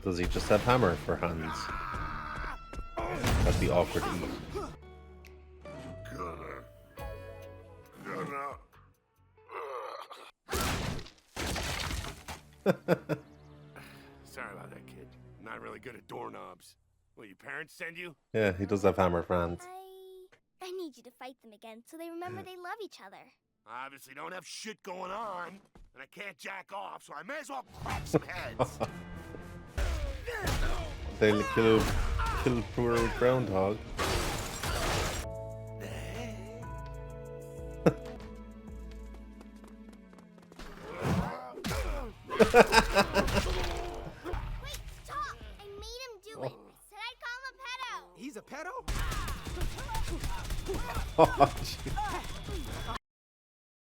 Does he just have hammer for hands? That'd be awkward to eat. Sorry about that, kid. I'm not really good at doorknobs. Will your parents send you? Yeah, he does have hammer for hands. I need you to fight them again so they remember they love each other. I obviously don't have shit going on, and I can't jack off, so I may as well crack some heads. They'll kill poor groundhog. Wait, stop! I made him do it. I said I'd call him a pedo. He's a pedo?